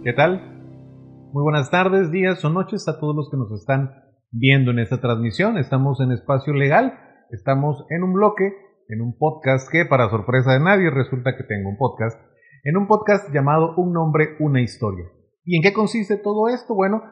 ¿Qué tal? Muy buenas tardes, días o noches a todos los que nos están viendo en esta transmisión. Estamos en Espacio Legal, estamos en un bloque, en un podcast que, para sorpresa de nadie, resulta que tengo un podcast, en un podcast llamado Un Nombre, Una Historia. ¿Y en qué consiste todo esto? Bueno,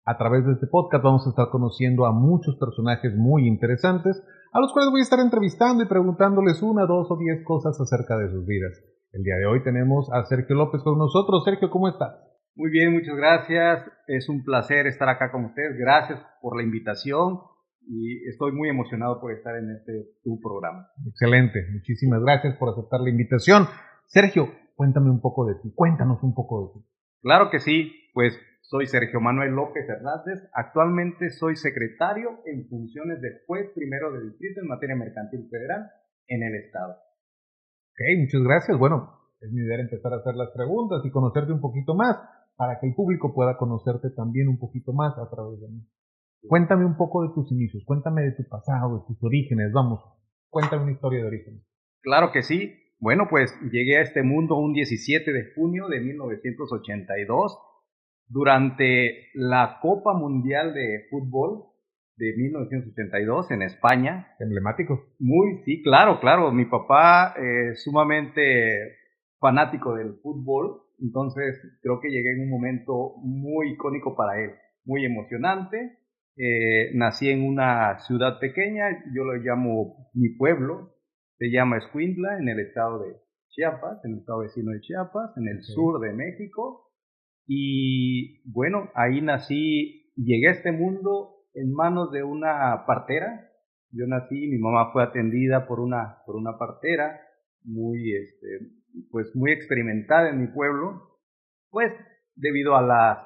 a través de este podcast vamos a estar conociendo a muchos personajes muy interesantes, a los cuales voy a estar entrevistando y preguntándoles una, dos o 10 cosas acerca de sus vidas. El día de hoy tenemos a Sergio López con nosotros. Sergio, ¿cómo estás? Muy bien, muchas gracias. Es un placer estar acá con ustedes. Gracias por la invitación y estoy muy emocionado por estar en tu programa. Excelente, muchísimas gracias por aceptar la invitación. Sergio, cuéntame un poco de ti, cuéntanos un poco de ti. Claro que sí, pues soy Sergio Manuel López Hernández. Actualmente soy secretario en funciones de juez primero de distrito en materia mercantil federal en el estado. Ok, muchas gracias. Bueno, es mi idea empezar a hacer las preguntas y conocerte un poquito más para que el público pueda conocerte también un poquito más a través de mí. Cuéntame un poco de tus inicios, cuéntame de tu pasado, de tus orígenes, vamos, cuéntame una historia de orígenes. Claro que sí. Bueno, pues llegué a este mundo un 17 de junio de 1982 durante la Copa Mundial de Fútbol de 1982 en España. Emblemático. Sí, claro, claro. Mi papá es sumamente fanático del fútbol, entonces creo que llegué en un momento muy icónico para él, muy emocionante. Nací en una ciudad pequeña, yo lo llamo mi pueblo, se llama Escuintla, en el estado de Chiapas, en el estado vecino de Chiapas, en el sur de México. Y bueno, ahí nací, llegué a este mundo en manos de una partera. Yo nací, mi mamá fue atendida por una partera muy, pues muy experimentada en mi pueblo, pues debido a las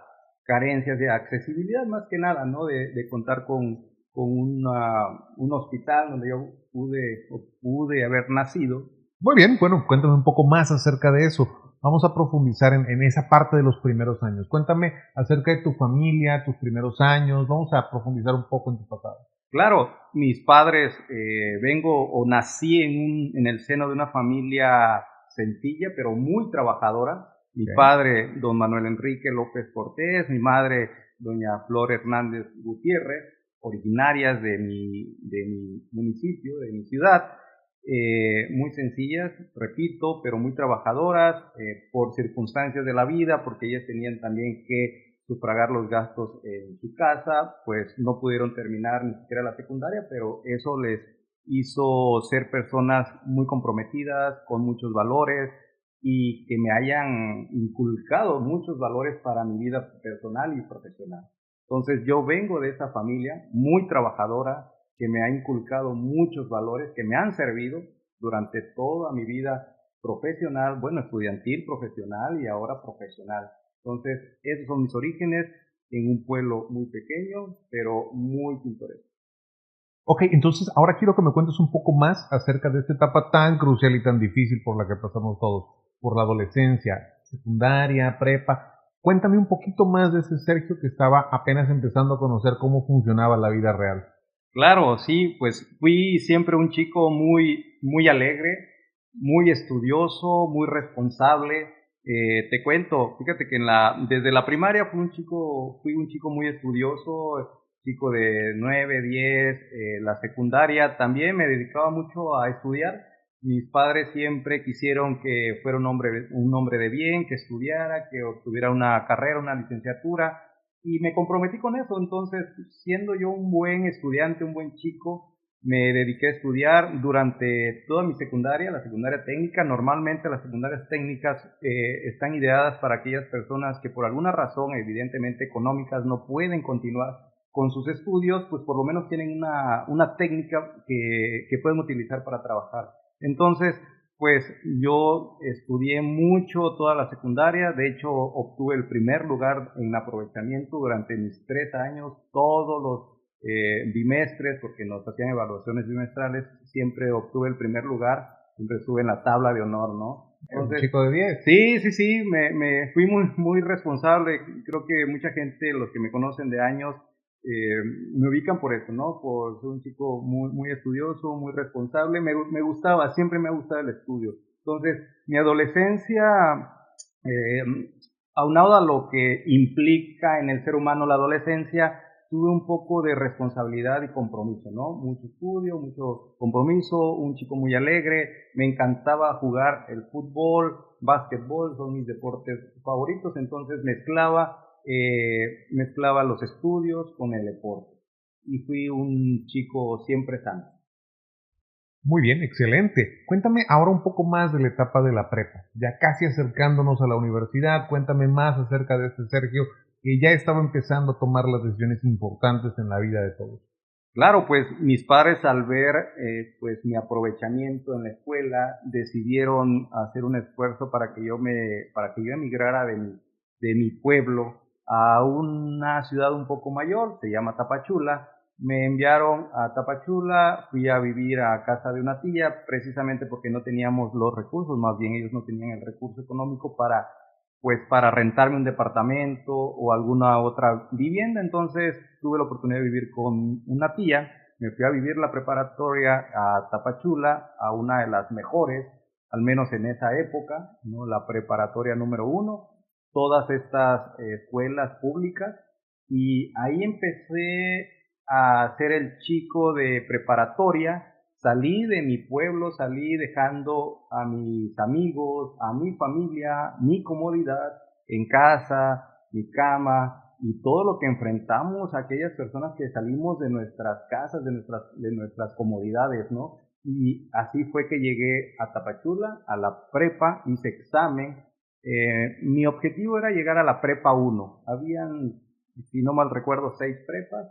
carencias de accesibilidad más que nada, ¿no? De contar con un hospital donde yo pude haber nacido. Muy bien, bueno, cuéntame un poco más acerca de eso. Vamos a profundizar en esa parte de los primeros años. Cuéntame acerca de tu familia, tus primeros años. Vamos a profundizar un poco en tu pasado. Claro, mis padres, vengo o nací en el seno de una familia sencilla, pero muy trabajadora. Mi padre, don Manuel Enrique López Cortés, mi madre, doña Flor Hernández Gutiérrez, originarias de mi municipio, de mi ciudad, muy sencillas, repito, pero muy trabajadoras, por circunstancias de la vida, porque ellas tenían también que sufragar los gastos en su casa, pues no pudieron terminar ni siquiera la secundaria, pero eso les hizo ser personas muy comprometidas, con muchos valores y que me hayan inculcado muchos valores para mi vida personal y profesional. Entonces yo vengo de esa familia muy trabajadora, que me ha inculcado muchos valores que me han servido durante toda mi vida profesional, bueno, estudiantil, profesional y ahora profesional. Entonces, esos son mis orígenes en un pueblo muy pequeño, pero muy pintoresco. Ok, entonces ahora quiero que me cuentes un poco más acerca de esta etapa tan crucial y tan difícil por la que pasamos todos, por la adolescencia, secundaria, prepa. Cuéntame un poquito más de ese Sergio que estaba apenas empezando a conocer cómo funcionaba la vida real. Claro, sí, pues fui siempre un chico muy alegre, muy estudioso, muy responsable. Te cuento, fíjate que desde la primaria fui un chico muy estudioso, chico de 9, 10, la secundaria también me dedicaba mucho a estudiar. Mis padres siempre quisieron que fuera un hombre de bien, que estudiara, que obtuviera una carrera, una licenciatura y me comprometí con eso. Entonces, siendo yo un buen estudiante, un buen chico, me dediqué a estudiar durante toda mi secundaria, la secundaria técnica. Normalmente las secundarias técnicas están ideadas para aquellas personas que por alguna razón, evidentemente económicas, no pueden continuar con sus estudios, pues por lo menos tienen una técnica que pueden utilizar para trabajar. Entonces, pues yo estudié mucho toda la secundaria, de hecho obtuve el primer lugar en aprovechamiento durante mis 3 años, todos los bimestres, porque nos hacían evaluaciones bimestrales, siempre obtuve el primer lugar, siempre estuve en la tabla de honor, ¿no? Un Entonces, chico de 10. sí, me fui muy responsable, creo que mucha gente, los que me conocen de años, me ubican por eso, ¿no? Por ser un chico muy estudioso, muy responsable. Me gustaba, siempre me ha gustado el estudio. Entonces, mi adolescencia, eh, aunado a lo que implica en el ser humano la adolescencia, tuve un poco de responsabilidad y compromiso, ¿no? Mucho estudio, mucho compromiso, un chico muy alegre, me encantaba jugar el fútbol, básquetbol, son mis deportes favoritos, entonces mezclaba los estudios con el deporte y fui un chico siempre sano. Muy bien, excelente. Cuéntame ahora un poco más de la etapa de la prepa, ya casi acercándonos a la universidad. Cuéntame más acerca de este Sergio que ya estaba empezando a tomar las decisiones importantes en la vida de todos. Claro, pues mis padres al ver pues mi aprovechamiento en la escuela decidieron hacer un esfuerzo para que yo emigrara de mi pueblo a una ciudad un poco mayor, se llama Tapachula. Me enviaron a Tapachula, fui a vivir a casa de una tía, precisamente porque no teníamos los recursos, más bien ellos no tenían el recurso económico para rentarme un departamento o alguna otra vivienda. Entonces tuve la oportunidad de vivir con una tía, me fui a vivir la preparatoria a Tapachula, a una de las mejores, al menos en esa época, ¿no? La preparatoria número 1, todas estas escuelas públicas, y ahí empecé a ser el chico de preparatoria. Salí de mi pueblo, salí dejando a mis amigos, a mi familia, mi comodidad en casa, mi cama y todo lo que enfrentamos a aquellas personas que salimos de nuestras casas, de nuestras comodidades, ¿no? Y así fue que llegué a Tapachula, a la prepa, hice examen. Mi objetivo era llegar a la prepa 1. Habían, si no mal recuerdo, 6 prepas,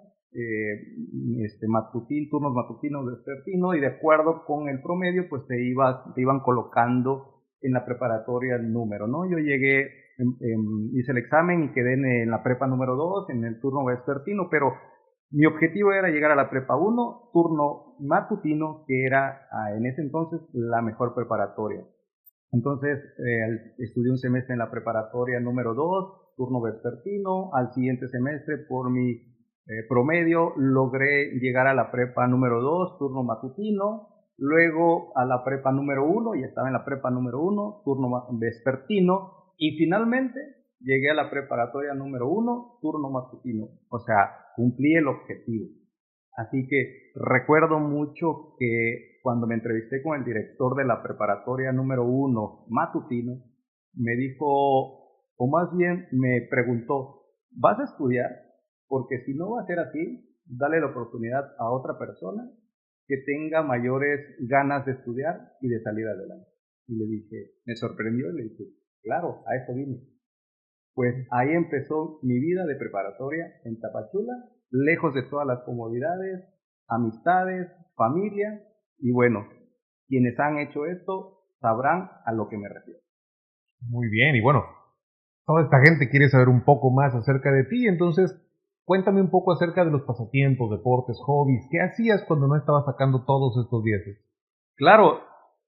turnos matutinos, vespertino, y de acuerdo con el promedio, pues te iban colocando en la preparatoria el número, ¿no? Yo llegué, hice el examen y quedé en la prepa número 2, en el turno vespertino, pero mi objetivo era llegar a la prepa 1, turno matutino, que era en ese entonces la mejor preparatoria. Entonces, estudié un semestre en la preparatoria número 2, turno vespertino. Al siguiente semestre, por mi promedio, logré llegar a la prepa número 2, turno matutino. Luego a la prepa número 1, y estaba en la prepa número 1, turno vespertino. Y finalmente llegué a la preparatoria número 1, turno matutino. O sea, cumplí el objetivo. Así que recuerdo mucho que cuando me entrevisté con el director de la preparatoria número 1 matutino, me dijo, o más bien me preguntó, ¿vas a estudiar? Porque si no va a ser así, dale la oportunidad a otra persona que tenga mayores ganas de estudiar y de salir adelante. Y le dije, me sorprendió y le dije, claro, a eso vine. Pues ahí empezó mi vida de preparatoria en Tapachula, lejos de todas las comodidades, amistades, familia, y bueno, quienes han hecho esto sabrán a lo que me refiero. Muy bien, y bueno, toda esta gente quiere saber un poco más acerca de ti, entonces cuéntame un poco acerca de los pasatiempos, deportes, hobbies, ¿qué hacías cuando no estabas sacando todos estos dieces? Claro,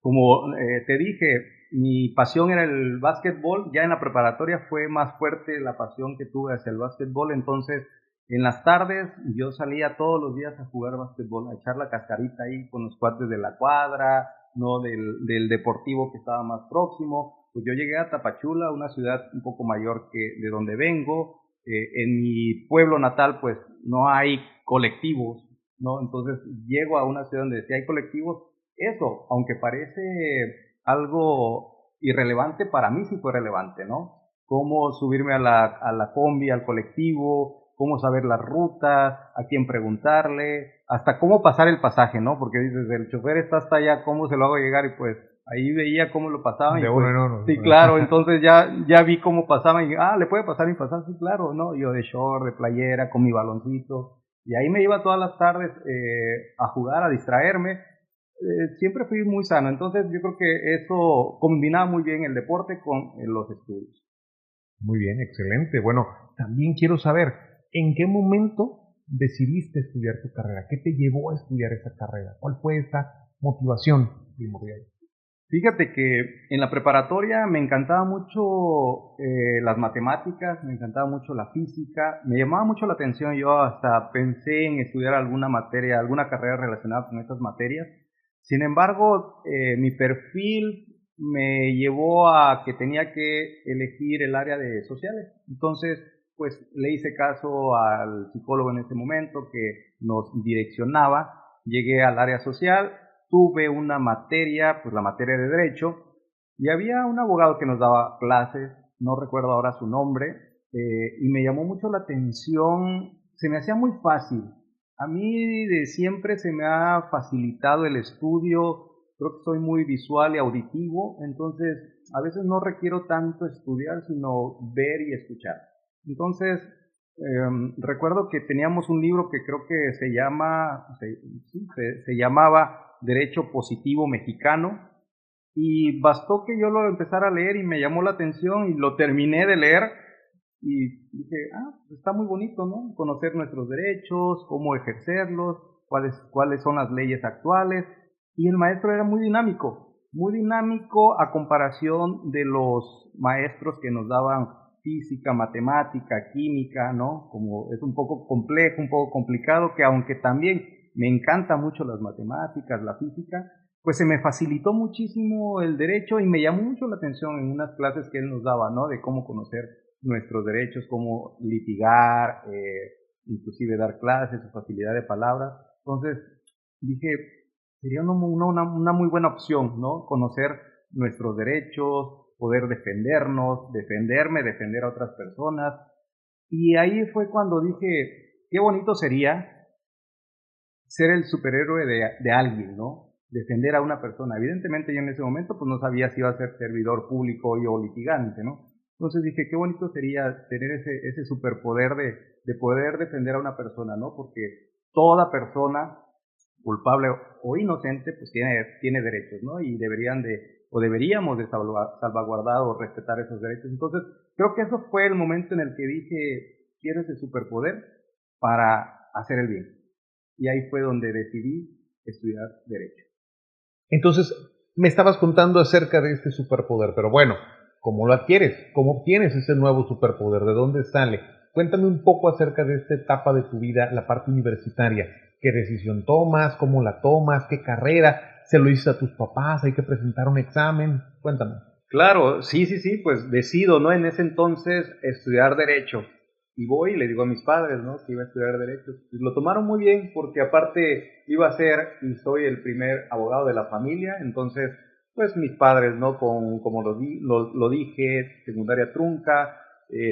como te dije, mi pasión era el básquetbol. Ya en la preparatoria fue más fuerte la pasión que tuve hacia el básquetbol. Entonces, en las tardes yo salía todos los días a jugar básquetbol, a echar la cascarita ahí con los cuates de la cuadra, no del deportivo que estaba más próximo. Pues yo llegué a Tapachula, una ciudad un poco mayor que de donde vengo. En mi pueblo natal, pues no hay colectivos, ¿no? Entonces llego a una ciudad donde sí hay colectivos. Eso, aunque parece algo irrelevante, para mí sí fue relevante, ¿no? Cómo subirme a la combi, al colectivo, cómo saber las rutas, a quién preguntarle, hasta cómo pasar el pasaje, ¿no? Porque dices, el chofer está hasta allá, ¿cómo se lo hago llegar? Y pues ahí veía cómo lo pasaban y De pues, uno en uno. sí, claro, entonces ya vi cómo pasaban y, le puede pasar mi pasaje, sí, claro, ¿no? Yo de short, de playera, con mi baloncito, y ahí me iba todas las tardes a jugar, a distraerme. Siempre fui muy sano, entonces yo creo que eso combinaba muy bien el deporte con los estudios. Muy bien, excelente. Bueno, también quiero saber, ¿en qué momento decidiste estudiar tu carrera? ¿Qué te llevó a estudiar esa carrera? ¿Cuál fue esa motivación primordial? Fíjate que en la preparatoria me encantaba mucho las matemáticas, me encantaba mucho la física, me llamaba mucho la atención, yo hasta pensé en estudiar alguna materia, alguna carrera relacionada con estas materias. Sin embargo, mi perfil me llevó a que tenía que elegir el área de sociales. Entonces, pues le hice caso al psicólogo en ese momento que nos direccionaba, llegué al área social, tuve una materia, pues la materia de derecho, y había un abogado que nos daba clases, no recuerdo ahora su nombre, y me llamó mucho la atención, se me hacía muy fácil. A mí de siempre se me ha facilitado el estudio, creo que soy muy visual y auditivo, entonces a veces no requiero tanto estudiar, sino ver y escuchar. Entonces, recuerdo que teníamos un libro que creo que se llamaba Derecho Positivo Mexicano, y bastó que yo lo empezara a leer y me llamó la atención y lo terminé de leer y dije, pues está muy bonito, ¿no? Conocer nuestros derechos, cómo ejercerlos, cuáles son las leyes actuales. Y el maestro era muy dinámico a comparación de los maestros que nos daban física, matemática, química, ¿no? Como es un poco complejo, un poco complicado, que aunque también me encantan mucho las matemáticas, la física, pues se me facilitó muchísimo el derecho y me llamó mucho la atención en unas clases que él nos daba, ¿no? De cómo conocer nuestros derechos, cómo litigar, inclusive dar clases, su facilidad de palabras. Entonces dije, sería una muy buena opción, ¿no? Conocer nuestros derechos, poder defendernos, defenderme, defender a otras personas. Y ahí fue cuando dije, qué bonito sería ser el superhéroe de alguien, ¿no? Defender a una persona. Evidentemente yo en ese momento pues no sabía si iba a ser servidor público o litigante, ¿no? Entonces dije, qué bonito sería tener ese superpoder de poder defender a una persona, ¿no? Porque toda persona, culpable o inocente, pues tiene derechos, ¿no? Y deberíamos de salvaguardar o respetar esos derechos. Entonces, creo que eso fue el momento en el que dije, quiero ese superpoder para hacer el bien. Y ahí fue donde decidí estudiar Derecho. Entonces, me estabas contando acerca de este superpoder, pero bueno, ¿cómo lo adquieres? ¿Cómo obtienes ese nuevo superpoder? ¿De dónde sale? Cuéntame un poco acerca de esta etapa de tu vida, la parte universitaria. ¿Qué decisión tomas? ¿Cómo la tomas? ¿Qué carrera? ¿Se lo dices a tus papás? ¿Hay que presentar un examen? Cuéntame. Claro, sí, pues decido, ¿no? En ese entonces estudiar Derecho. Y voy y le digo a mis padres, ¿no? Que iba a estudiar Derecho. Y lo tomaron muy bien porque aparte iba a ser y soy el primer abogado de la familia. Entonces, pues mis padres, ¿no? Como lo dije, secundaria trunca,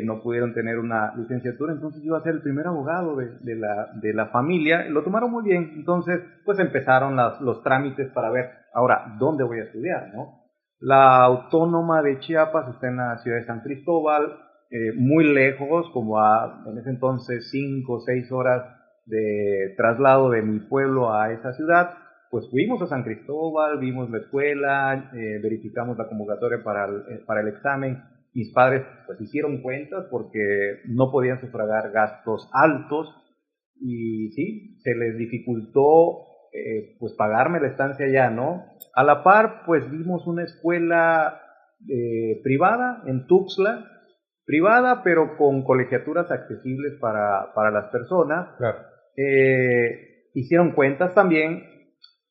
no pudieron tener una licenciatura. Entonces yo iba a ser el primer abogado de la familia. Lo tomaron muy bien. Entonces, pues empezaron los trámites para ver, ahora, ¿dónde voy a estudiar, no? La Autónoma de Chiapas está en la ciudad de San Cristóbal, muy lejos, como en ese entonces 5 o 6 horas de traslado de mi pueblo a esa ciudad. Pues fuimos a San Cristóbal, vimos la escuela, verificamos la convocatoria para el examen. Mis padres pues hicieron cuentas porque no podían sufragar gastos altos y sí, se les dificultó pues pagarme la estancia allá, ¿no? A la par, pues vimos una escuela privada en Tuxtla, privada pero con colegiaturas accesibles para las personas. Claro. Hicieron cuentas también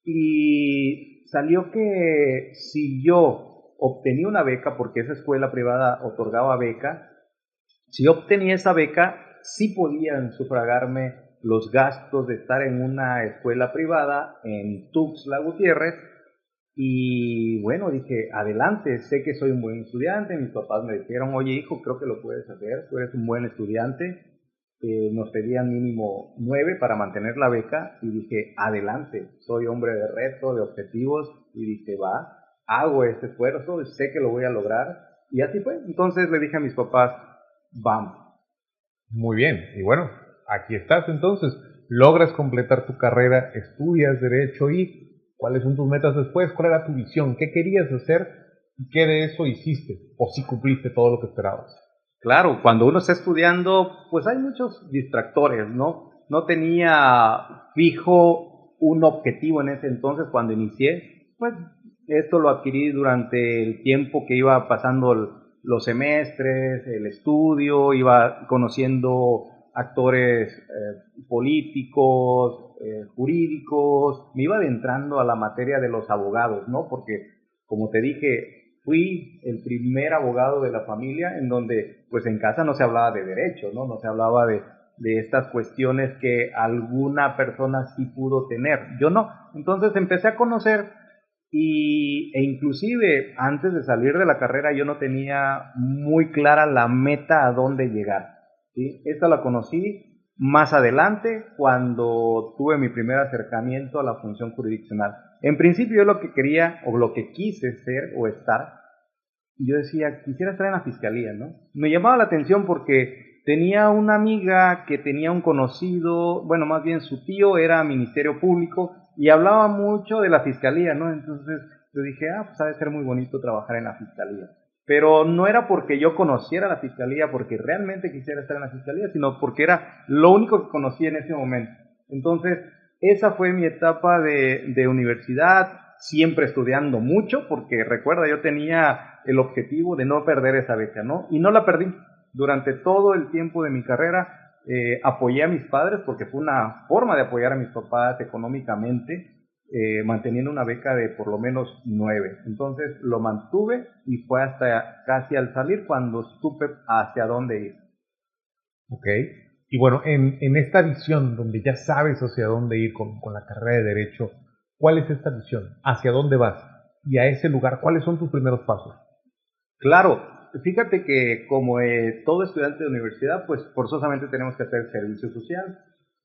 y salió que si yo obtenía una beca, porque esa escuela privada otorgaba beca, si yo obtenía esa beca, sí podían sufragarme los gastos de estar en una escuela privada en Tuxtla Gutiérrez. Y bueno, dije, adelante, sé que soy un buen estudiante. Mis papás me dijeron, oye hijo, creo que lo puedes hacer, tú eres un buen estudiante. Nos pedían mínimo 9 para mantener la beca y dije, adelante, soy hombre de reto, de objetivos, y dije, va, hago este esfuerzo, sé que lo voy a lograr. Y así fue. Entonces le dije a mis papás, vamos. Muy bien. Y bueno, aquí estás entonces. Logras completar tu carrera, estudias derecho y ¿cuáles son tus metas después? ¿Cuál era tu visión? ¿Qué querías hacer? ¿Y qué de eso hiciste? ¿O si cumpliste todo lo que esperabas? Claro, cuando uno está estudiando, pues hay muchos distractores, ¿no? No tenía fijo un objetivo en ese entonces cuando inicié, pues esto lo adquirí durante el tiempo que iba pasando los semestres, el estudio, iba conociendo actores políticos, jurídicos, me iba adentrando a la materia de los abogados, ¿no? Porque, como te dije, fui el primer abogado de la familia en donde, pues en casa no se hablaba de derecho, ¿no? No se hablaba de estas cuestiones que alguna persona sí pudo tener. Yo no. Entonces empecé a conocer e inclusive antes de salir de la carrera yo no tenía muy clara la meta a dónde llegar, ¿sí? Esta la conocí más adelante cuando tuve mi primer acercamiento a la función jurisdiccional. En principio yo lo que quería o lo que quise ser o estar, yo decía, quisiera estar en la fiscalía, ¿no? Me llamaba la atención porque tenía una amiga que tenía un conocido, bueno, más bien su tío era Ministerio Público y hablaba mucho de la fiscalía, ¿no? Entonces yo dije, pues ha de ser muy bonito trabajar en la fiscalía. Pero no era porque yo conociera la fiscalía, porque realmente quisiera estar en la fiscalía, sino porque era lo único que conocía en ese momento. Entonces, esa fue mi etapa de universidad, siempre estudiando mucho, porque recuerda, yo tenía el objetivo de no perder esa beca, ¿no? Y no la perdí. Durante todo el tiempo de mi carrera apoyé a mis padres, porque fue una forma de apoyar a mis papás económicamente, manteniendo una beca de por lo menos 9. Entonces lo mantuve y fue hasta casi al salir cuando supe hacia dónde ir. Ok. Y bueno, en esta visión donde ya sabes hacia dónde ir con la carrera de Derecho, ¿cuál es esta visión? ¿Hacia dónde vas? Y a ese lugar, ¿cuáles son tus primeros pasos? Claro, fíjate que como todo estudiante de universidad, pues forzosamente tenemos que hacer servicio social.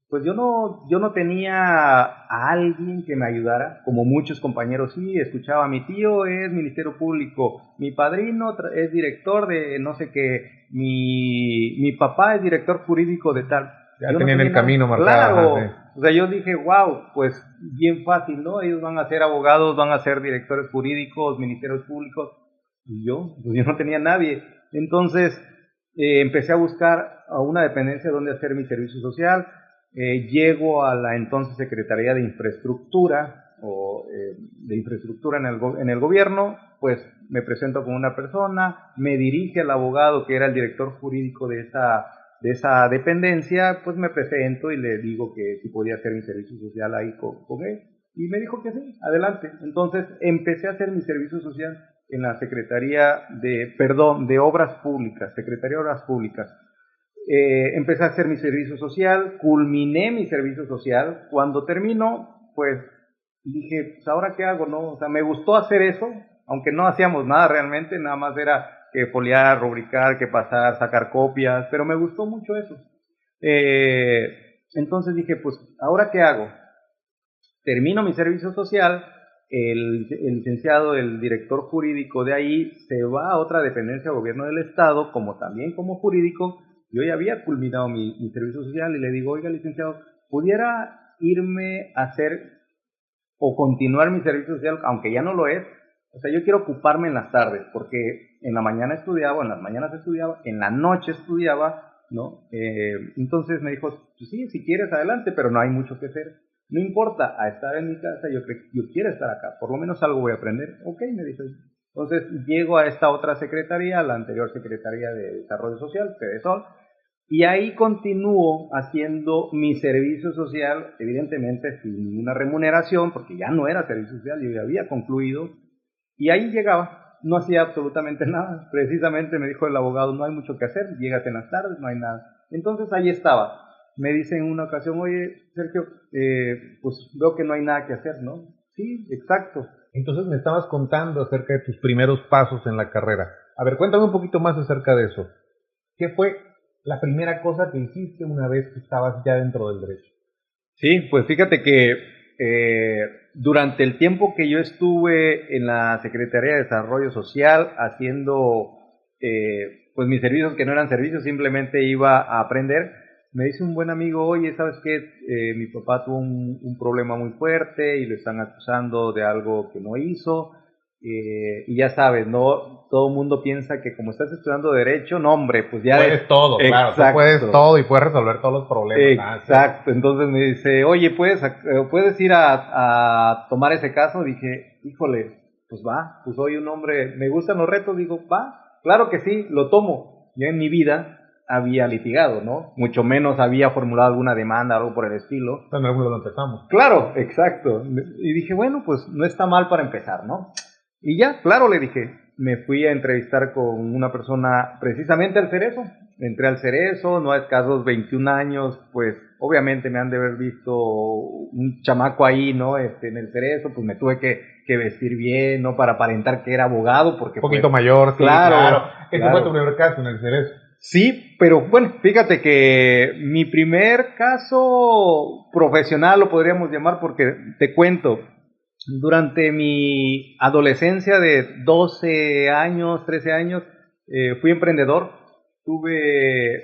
Pues yo no tenía a alguien que me ayudara, como muchos compañeros sí, escuchaba, mi tío es Ministerio Público, mi padrino es director de no sé qué, mi papá es director jurídico de tal. Ya yo tenían el camino marcado. Claro, sí. O sea, yo dije, wow, pues bien fácil, ¿no? Ellos van a ser abogados, van a ser directores jurídicos, ministerios públicos, y pues yo no tenía nadie. Entonces empecé a buscar a una dependencia donde hacer mi servicio social. Llego a la entonces Secretaría de Infraestructura de Infraestructura en el gobierno, pues me presento con una persona, me dirige al abogado que era el director jurídico de esa dependencia, pues me presento y le digo que si podía hacer mi servicio social ahí con él, y me dijo que sí, adelante. Entonces empecé a hacer mi servicio social en la Secretaría de Obras Públicas, Secretaría de Obras Públicas. Empecé a hacer mi servicio social, culminé mi servicio social. Cuando terminó, pues dije, pues ahora qué hago, ¿no? O sea, me gustó hacer eso, aunque no hacíamos nada realmente, nada más era que foliar, rubricar, que pasar, sacar copias, pero me gustó mucho eso. Entonces dije, pues ahora qué hago. Termino mi servicio social, el licenciado, el director jurídico de ahí se va a otra dependencia del gobierno del estado, también como jurídico. Yo ya había culminado mi servicio social y le digo, oiga, licenciado, ¿pudiera irme a hacer o continuar mi servicio social, aunque ya no lo es? O sea, yo quiero ocuparme en las tardes, porque en la mañana estudiaba, en las mañanas estudiaba, en la noche estudiaba, ¿no? Entonces me dijo, pues sí, si quieres adelante, pero no hay mucho que hacer. No importa, a estar en mi casa, yo quiero estar acá, por lo menos algo voy a aprender. Ok, me dijo. Entonces llego a esta otra secretaría, la anterior Secretaría de Desarrollo Social, CDSOL, y ahí continúo haciendo mi servicio social, evidentemente sin ninguna remuneración, porque ya no era servicio social, yo ya había concluido, y ahí llegaba, no hacía absolutamente nada. Precisamente me dijo el abogado, no hay mucho que hacer, llegas en las tardes, no hay nada. Entonces ahí estaba. Me dice en una ocasión, oye, Sergio, pues veo que no hay nada que hacer, ¿no? Sí, exacto. Entonces me estabas contando acerca de tus primeros pasos en la carrera. A ver, cuéntame un poquito más acerca de eso. ¿Qué fue la primera cosa que hiciste una vez que estabas ya dentro del derecho? Sí, pues fíjate que durante el tiempo que yo estuve en la Secretaría de Desarrollo Social haciendo pues mis servicios que no eran servicios, simplemente iba a aprender, me dice un buen amigo, oye, ¿sabes qué? Mi papá tuvo un problema muy fuerte y lo están acusando de algo que no hizo. Y ya sabes, ¿no? Todo el mundo piensa que como estás estudiando Derecho, no, hombre, pues ya... Puedes todo, claro, tú puedes todo y puedes resolver todos los problemas. Exacto, entonces me dice, oye, ¿puedes ir a tomar ese caso? Dije, híjole, pues va, pues soy un hombre, me gustan los retos, digo, va, claro que sí, lo tomo. Yo en mi vida había litigado, ¿no? Mucho menos había formulado alguna demanda, algo por el estilo. Entonces, no empezamos. Claro, exacto. Y dije, bueno, pues no está mal para empezar, ¿no? Y ya, claro, le dije, me fui a entrevistar con una persona precisamente al Cerezo. Entré al Cerezo, no a escasos 21 años, pues obviamente me han de haber visto un chamaco ahí, ¿no? En el Cerezo, pues me tuve que vestir bien, ¿no? Para aparentar que era abogado, porque Un poquito pues, mayor, sí, claro. Ese claro. fue tu primer caso en el Cerezo. Sí, pero bueno, fíjate que mi primer caso profesional lo podríamos llamar porque te cuento, durante mi adolescencia de 12 años, 13 años, fui emprendedor. Tuve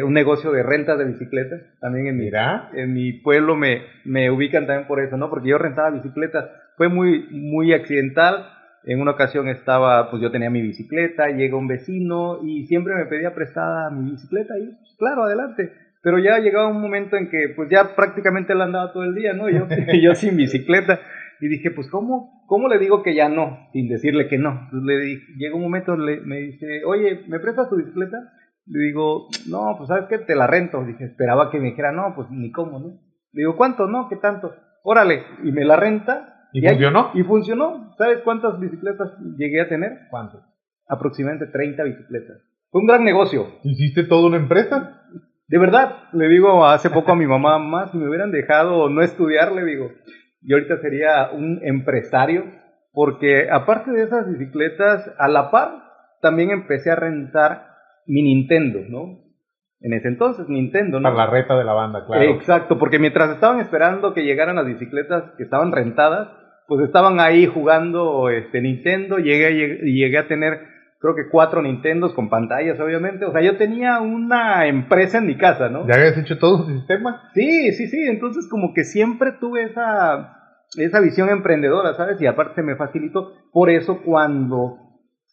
un negocio de rentas de bicicletas. También en mi pueblo me ubican también por eso, ¿no? Porque yo rentaba bicicletas. Fue muy accidental. En una ocasión pues yo tenía mi bicicleta, llega un vecino y siempre me pedía prestada mi bicicleta y pues, claro, adelante. Pero ya llegaba un momento en que pues ya prácticamente él andaba todo el día, ¿no? Yo sin bicicleta. Y dije, pues, ¿cómo le digo que ya no? Sin decirle que no. Entonces llega un momento, me dice, oye, ¿me prestas tu bicicleta? Le digo, no, pues, ¿sabes qué? Te la rento. Dije, esperaba que me dijera, no, pues, ni cómo, ¿no? Le digo, ¿cuánto? No, ¿qué tanto? Órale. Y me la renta. ¿Y funcionó? Y funcionó. ¿Sabes cuántas bicicletas llegué a tener? ¿Cuántas? Aproximadamente 30 bicicletas. Fue un gran negocio. ¿Hiciste toda una empresa? De verdad, le digo hace poco a mi mamá, si me hubieran dejado no estudiar, le digo, yo ahorita sería un empresario, porque aparte de esas bicicletas, a la par, también empecé a rentar mi Nintendo, ¿no? En ese entonces, Nintendo, ¿no? Para la reta de la banda, claro. Exacto, porque mientras estaban esperando que llegaran las bicicletas que estaban rentadas, pues estaban ahí jugando Nintendo, llegué a tener, creo que 4 Nintendos con pantallas, obviamente. O sea, yo tenía una empresa en mi casa, ¿no? ¿Ya habías hecho todo un sistema? Sí. Entonces, como que siempre tuve esa visión emprendedora, ¿sabes? Y aparte se me facilitó. Por eso, cuando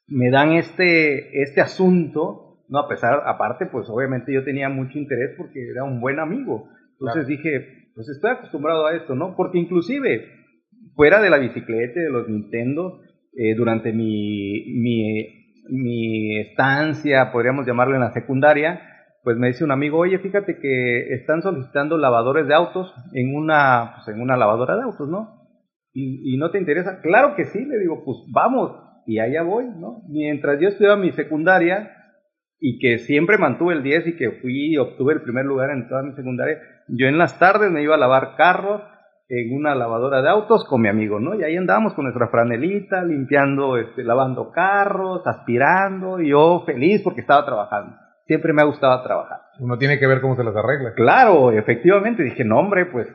me dan este asunto, no, aparte, pues obviamente yo tenía mucho interés porque era un buen amigo. Entonces dije, pues estoy acostumbrado a esto, ¿no? Porque inclusive, fuera de la bicicleta, de los Nintendo, durante mi estancia, podríamos llamarlo en la secundaria, pues me dice un amigo, oye, fíjate que están solicitando lavadores de autos en una lavadora de autos, ¿no? ¿Y no te interesa? Claro que sí, le digo, pues vamos, y allá voy, ¿no? Mientras yo estudiaba mi secundaria, y que siempre mantuve el 10 y que obtuve el primer lugar en toda mi secundaria, yo en las tardes me iba a lavar carros en una lavadora de autos con mi amigo, ¿no? Y ahí andábamos con nuestra franelita, limpiando, lavando carros, aspirando, y yo feliz porque estaba trabajando. Siempre me ha gustado trabajar. Uno tiene que ver cómo se las arregla. Claro, efectivamente. Dije, no, hombre, pues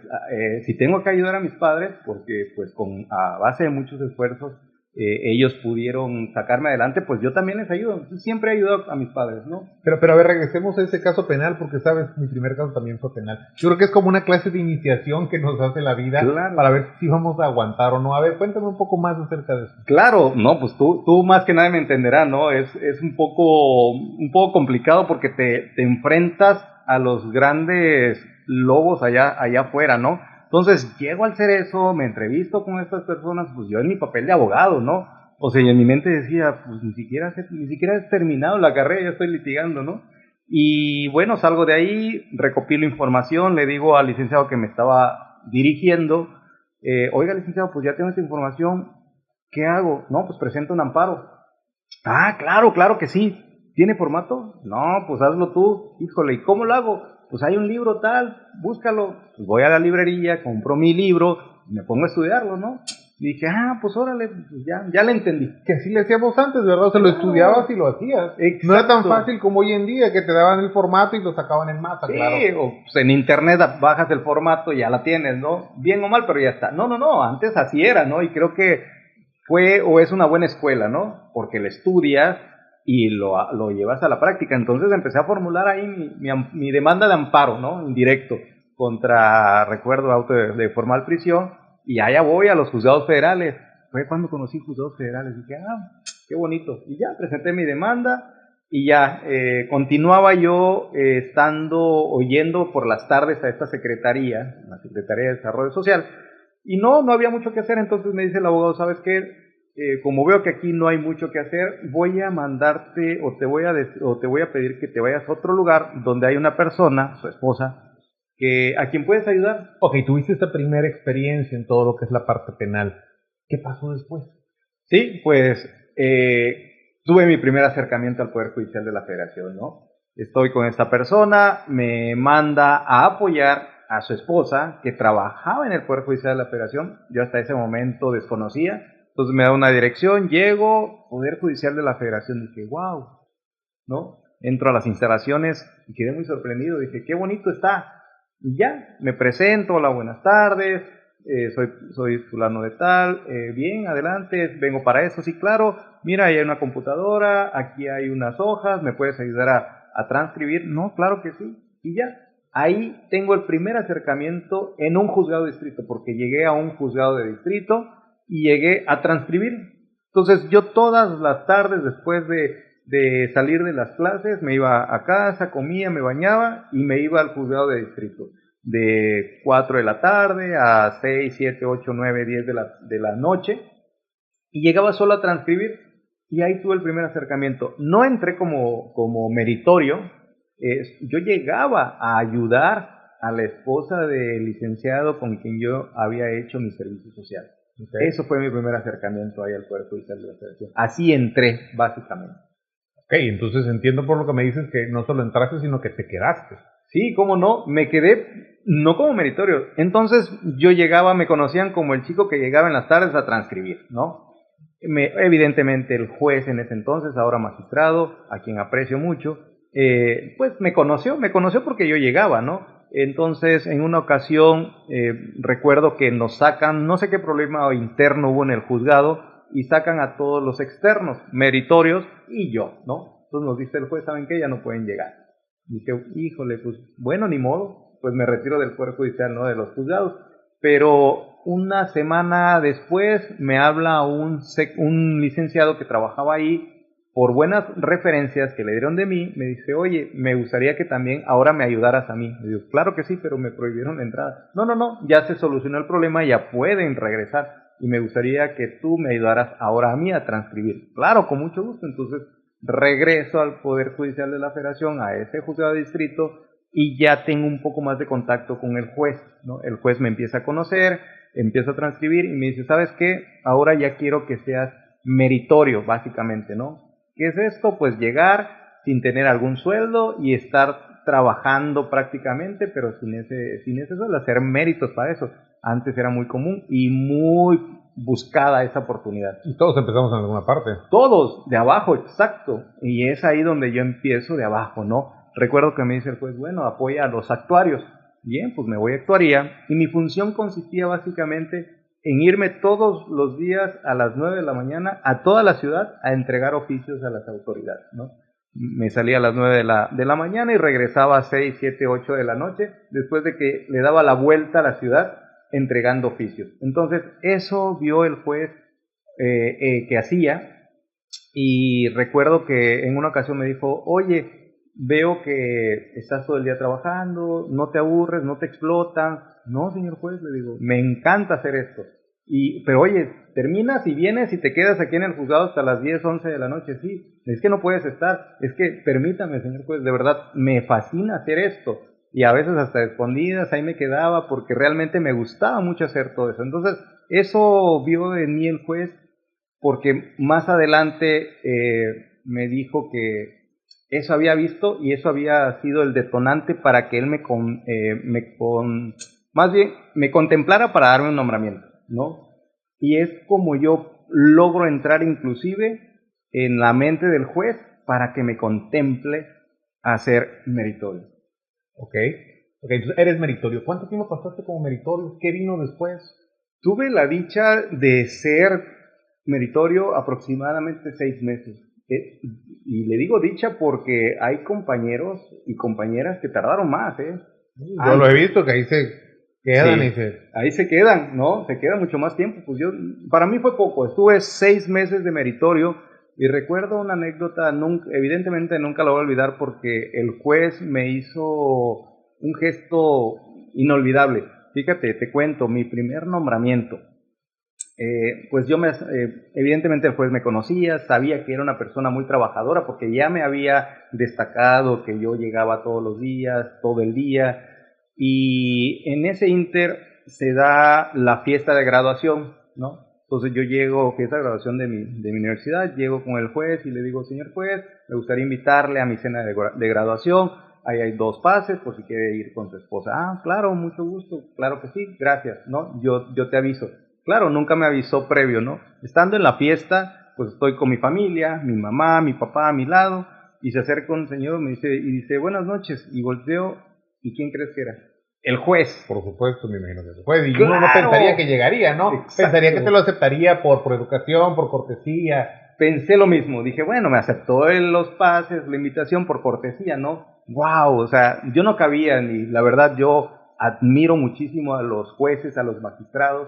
si tengo que ayudar a mis padres, porque pues a base de muchos esfuerzos, ellos pudieron sacarme adelante, pues yo también les ayudo. Siempre he ayudado a mis padres, ¿no? Pero a ver, regresemos a ese caso penal, porque sabes, mi primer caso también fue penal. Yo creo que es como una clase de iniciación que nos hace la vida, claro, para ver si vamos a aguantar o no. A ver, cuéntame un poco más acerca de eso. Claro, no, pues tú más que nadie me entenderás, ¿no? Es un poco complicado porque te enfrentas a los grandes lobos allá afuera, ¿no? Entonces, llego al Cerezo, me entrevisto con estas personas, pues yo en mi papel de abogado, ¿no? O sea, y en mi mente decía, pues ni siquiera he terminado la carrera, ya estoy litigando, ¿no? Y bueno, salgo de ahí, recopilo información, le digo al licenciado que me estaba dirigiendo, oiga, licenciado, pues ya tengo esta información, ¿qué hago? No, pues presento un amparo. Ah, claro que sí. ¿Tiene formato? No, pues hazlo tú. Híjole, ¿y cómo lo hago? Pues hay un libro tal, búscalo. Pues voy a la librería, compro mi libro, me pongo a estudiarlo, ¿no? Y dije, pues órale, pues ya le entendí. Que así le hacíamos antes, ¿verdad? O sea, lo estudiabas y lo hacías. Exacto. No era tan fácil como hoy en día, que te daban el formato y lo sacaban en masa, sí, claro. O pues en internet bajas el formato y ya la tienes, ¿no? Bien o mal, pero ya está. No, antes así era, ¿no? Y creo que fue o es una buena escuela, ¿no? Porque lo estudias y lo llevas a la práctica. Entonces empecé a formular ahí mi demanda de amparo, ¿no? Indirecto, contra, recuerdo, auto de formal prisión, y allá voy a los juzgados federales. Fue cuando conocí juzgados federales, dije, qué bonito. Y ya, presenté mi demanda, y ya, continuaba yo oyendo por las tardes a esta secretaría, la Secretaría de Desarrollo Social, y no había mucho que hacer. Entonces me dice el abogado, ¿sabes qué? Como veo que aquí no hay mucho que hacer, voy a mandarte o te voy a pedir que te vayas a otro lugar donde hay una persona, su esposa, a quien puedes ayudar. Ok, tuviste esta primera experiencia en todo lo que es la parte penal. ¿Qué pasó después? Sí, pues tuve mi primer acercamiento al Poder Judicial de la Federación, ¿no? Estoy con esta persona, me manda a apoyar a su esposa, que trabajaba en el Poder Judicial de la Federación. Yo hasta ese momento desconocía. Entonces me da una dirección, llego, Poder Judicial de la Federación, dije, wow, ¿no? Entro a las instalaciones y quedé muy sorprendido, dije, qué bonito está. Y ya, me presento, hola, buenas tardes, soy fulano de tal, bien, adelante, vengo para eso, sí, claro, mira, ahí hay una computadora, aquí hay unas hojas, ¿me puedes ayudar a transcribir? No, claro que sí, y ya. Ahí tengo el primer acercamiento en un juzgado de distrito, porque llegué a un juzgado de distrito y llegué a transcribir. Entonces yo todas las tardes después de salir de las clases me iba a casa, comía, me bañaba y me iba al juzgado de distrito. De 4 de la tarde a 6, 7, 8, 9, 10 de la noche y llegaba solo a transcribir y ahí tuve el primer acercamiento. No entré como meritorio, yo llegaba a ayudar a la esposa del licenciado con quien yo había hecho mi servicio social. Okay. Eso fue mi primer acercamiento ahí al Poder Judicial de la Federación. Así entré, básicamente. Ok, entonces entiendo por lo que me dices que no solo entraste, sino que te quedaste. Sí, cómo no, me quedé, no como meritorio. Entonces yo llegaba, me conocían como el chico que llegaba en las tardes a transcribir, ¿no? Evidentemente el juez en ese entonces, ahora magistrado, a quien aprecio mucho, pues me conoció porque yo llegaba, ¿no? Entonces, en una ocasión, recuerdo que nos sacan, no sé qué problema interno hubo en el juzgado, y sacan a todos los externos, meritorios, y yo, ¿no? Entonces nos dice el juez, ¿saben qué? Ya no pueden llegar. Dije, híjole, pues, bueno, ni modo, pues me retiro del Poder Judicial, ¿no? De los juzgados. Pero una semana después me habla un licenciado que trabajaba ahí, por buenas referencias que le dieron de mí, me dice, oye, me gustaría que también ahora me ayudaras a mí. Le digo, claro que sí, pero me prohibieron la entrada. No, ya se solucionó el problema, ya pueden regresar. Y me gustaría que tú me ayudaras ahora a mí a transcribir. Claro, con mucho gusto. Entonces regreso al Poder Judicial de la Federación, a ese juzgado de distrito, y ya tengo un poco más de contacto con el juez, ¿no? El juez me empieza a conocer, empieza a transcribir y me dice, ¿sabes qué? Ahora ya quiero que seas meritorio, básicamente, ¿no? ¿Qué es esto? Pues llegar sin tener algún sueldo y estar trabajando prácticamente, pero sin ese sueldo, hacer méritos para eso. Antes era muy común y muy buscada esa oportunidad. Y todos empezamos en alguna parte. Todos, de abajo, exacto. Y es ahí donde yo empiezo de abajo, ¿no? Recuerdo que me dice el juez, bueno, apoya a los actuarios. Bien, pues me voy a actuaría. Y mi función consistía básicamente en irme todos los días a las 9 de la mañana a toda la ciudad a entregar oficios a las autoridades, ¿no? Me salía a las 9 de la mañana y regresaba a 6, 7, 8 de la noche, después de que le daba la vuelta a la ciudad entregando oficios. Entonces, eso vio el juez que hacía, y recuerdo que en una ocasión me dijo, oye, veo que estás todo el día trabajando, no te aburres, no te explotan. No, señor juez, le digo, me encanta hacer esto. Pero oye, terminas y vienes y te quedas aquí en el juzgado hasta las 10, 11 de la noche. Sí, es que no puedes estar. Es que permítame, señor juez, de verdad me fascina hacer esto. Y a veces hasta escondidas ahí me quedaba porque realmente me gustaba mucho hacer todo eso. Entonces, eso vio en mí el juez, porque más adelante me dijo que eso había visto y eso había sido el detonante para que él más bien me contemplara para darme un nombramiento, ¿no? Y es como yo logro entrar inclusive en la mente del juez para que me contemple a ser meritorio. Ok, entonces eres meritorio. ¿Cuánto tiempo pasaste como meritorio? ¿Qué vino después? Tuve la dicha de ser meritorio aproximadamente 6 meses. Y le digo dicha porque hay compañeros y compañeras que tardaron más, ¿eh? Yo lo he visto, que ahí se quedan, sí, ahí se quedan, ¿no? Se quedan mucho más tiempo. Pues para mí fue poco. Estuve 6 meses de meritorio y recuerdo una anécdota, evidentemente nunca la voy a olvidar, porque el juez me hizo un gesto inolvidable. Fíjate, te cuento, mi primer nombramiento. Pues evidentemente el juez me conocía, sabía que era una persona muy trabajadora porque ya me había destacado que yo llegaba todos los días, todo el día, y en ese inter se da la fiesta de graduación, ¿no? Entonces yo llego, fiesta de graduación de mi universidad, llego con el juez y le digo, señor juez, me gustaría invitarle a mi cena de graduación, ahí hay 2 pases por si quiere ir con su esposa. Ah, claro, mucho gusto, claro que sí, gracias, ¿no? Yo te aviso. Claro, nunca me avisó previo, ¿no? Estando en la fiesta, pues estoy con mi familia, mi mamá, mi papá a mi lado, y se acerca un señor y dice, buenas noches, y volteo, ¿y quién crees que era? El juez. Por supuesto, me imagino que se puede. Y ¡Claro! uno no pensaría que llegaría, ¿no? Exacto. Pensaría que te lo aceptaría por educación, por cortesía. Pensé lo mismo. Dije, bueno, me aceptó los pases, la invitación por cortesía, ¿no? ¡Wow! O sea, yo no cabía ni... La verdad, yo admiro muchísimo a los jueces, a los magistrados,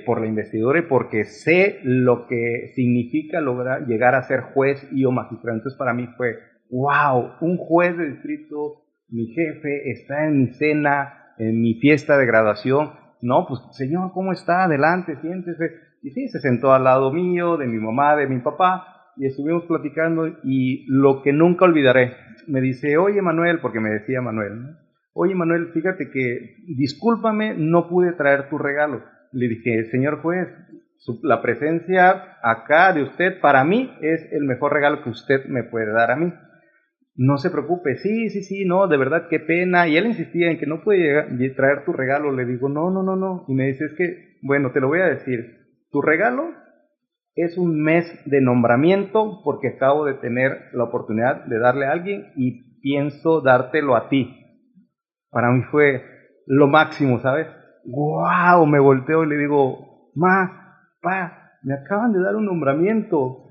por la investidura y porque sé lo que significa lograr llegar a ser juez y o magistrado. Entonces, para mí fue, ¡wow! Un juez de distrito... Mi jefe está en mi cena, en mi fiesta de graduación. No, pues, señor, ¿cómo está? Adelante, siéntese. Y sí, se sentó al lado mío, de mi mamá, de mi papá, y estuvimos platicando. Y lo que nunca olvidaré, me dice, oye, Manuel, porque me decía Manuel, ¿no? Oye, Manuel, fíjate que, discúlpame, no pude traer tu regalo. Le dije, señor juez, la presencia acá de usted, para mí, es el mejor regalo que usted me puede dar a mí. No se preocupe, sí, no, de verdad, qué pena. Y él insistía en que no puede traer tu regalo. Le digo, no. Y me dice, es que, bueno, te lo voy a decir. Tu regalo es un mes de nombramiento porque acabo de tener la oportunidad de darle a alguien y pienso dártelo a ti. Para mí fue lo máximo, ¿sabes? ¡Wow! Me volteo y le digo, pa, me acaban de dar un nombramiento.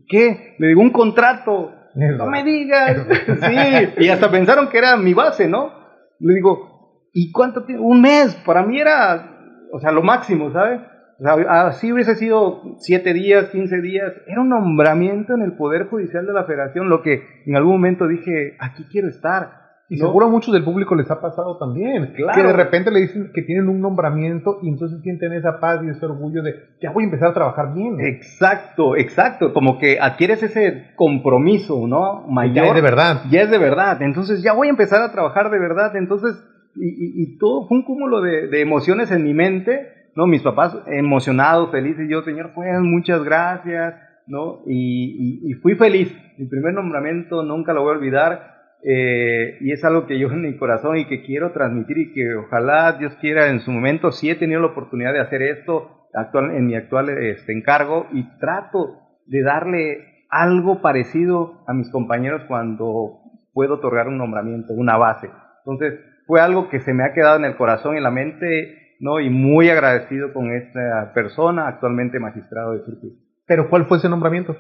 ¿Qué? Le digo, un contrato. No me digas. Sí, y hasta pensaron que era mi base, ¿no? Le digo, ¿y cuánto tiempo? Un mes, para mí era, o sea, lo máximo, ¿sabes? O sea, así hubiese sido 7 días, 15 días, era un nombramiento en el Poder Judicial de la Federación, lo que en algún momento dije, aquí quiero estar. Y ¿no? Seguro a muchos del público les ha pasado también, claro, que de repente le dicen que tienen un nombramiento y entonces sienten esa paz y ese orgullo de ya voy a empezar a trabajar bien. Exacto, como que adquieres ese compromiso, ¿no? Mayor. Ya es de verdad. Ya es de verdad, entonces ya voy a empezar a trabajar de verdad, entonces, y todo fue un cúmulo de emociones en mi mente, ¿no? Mis papás emocionados, felices, yo, señor juez, muchas gracias, ¿no? Y fui feliz, mi primer nombramiento nunca lo voy a olvidar. Y es algo que yo en mi corazón y que quiero transmitir y que ojalá Dios quiera en su momento. Sí he tenido la oportunidad de hacer esto en mi actual encargo y trato de darle algo parecido a mis compañeros cuando puedo otorgar un nombramiento, una base. Entonces fue algo que se me ha quedado en el corazón y en la mente, ¿no? Y muy agradecido con esta persona, actualmente magistrado de circuito. ¿Pero cuál fue ese nombramiento?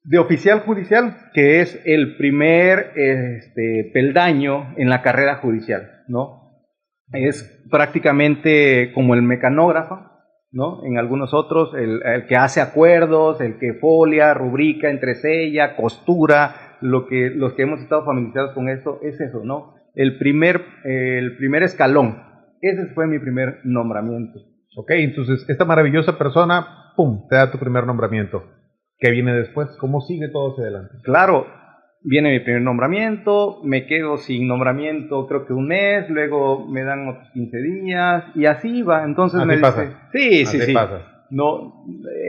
De oficial judicial, que es el primer peldaño en la carrera judicial, ¿no? Es prácticamente como el mecanógrafo, ¿no? En algunos otros, el que hace acuerdos, el que folia, rubrica, entresella, costura, los que hemos estado familiarizados con esto, es eso, ¿no? El primer escalón. Ese fue mi primer nombramiento. Ok, entonces esta maravillosa persona, ¡pum!, te da tu primer nombramiento. ¿Qué viene después? ¿Cómo sigue todo hacia adelante? Claro, viene mi primer nombramiento, me quedo sin nombramiento creo que un mes, luego me dan otros 15 días y así va. Entonces así me pasa. dice, sí. Pasa. No,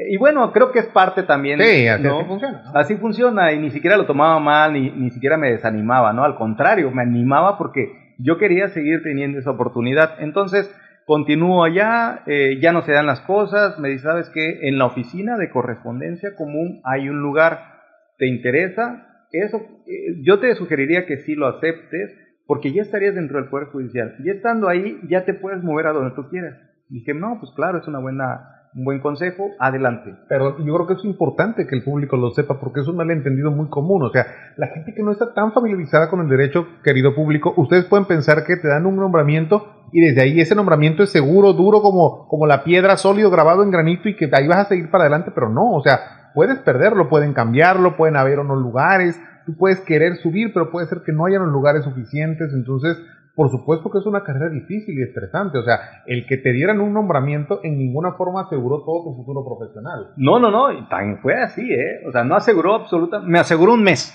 y bueno, creo que es parte también. Sí, así, ¿no? Así funciona. ¿no? Así funciona y ni siquiera lo tomaba mal, ni siquiera me desanimaba, ¿no? Al contrario, me animaba porque yo quería seguir teniendo esa oportunidad. Entonces continúo allá, ya no se dan las cosas, me dice, ¿sabes qué? En la oficina de correspondencia común hay un lugar, ¿te interesa? Eso, yo te sugeriría que sí lo aceptes, porque ya estarías dentro del Poder Judicial. Ya estando ahí, ya te puedes mover a donde tú quieras. Dije, no, pues claro, es un buen consejo, adelante. Pero yo creo que es importante que el público lo sepa, porque es un malentendido muy común. O sea, la gente que no está tan familiarizada con el derecho, querido público, ustedes pueden pensar que te dan un nombramiento y desde ahí ese nombramiento es seguro, duro como la piedra, sólido, grabado en granito y que ahí vas a seguir para adelante, pero no, o sea, puedes perderlo, pueden cambiarlo, pueden haber unos lugares, tú puedes querer subir, pero puede ser que no hayan los lugares suficientes. Entonces, por supuesto que es una carrera difícil y estresante. O sea, el que te dieran un nombramiento en ninguna forma aseguró todo tu futuro profesional. No, y tan fue así, o sea, no aseguró me aseguró un mes,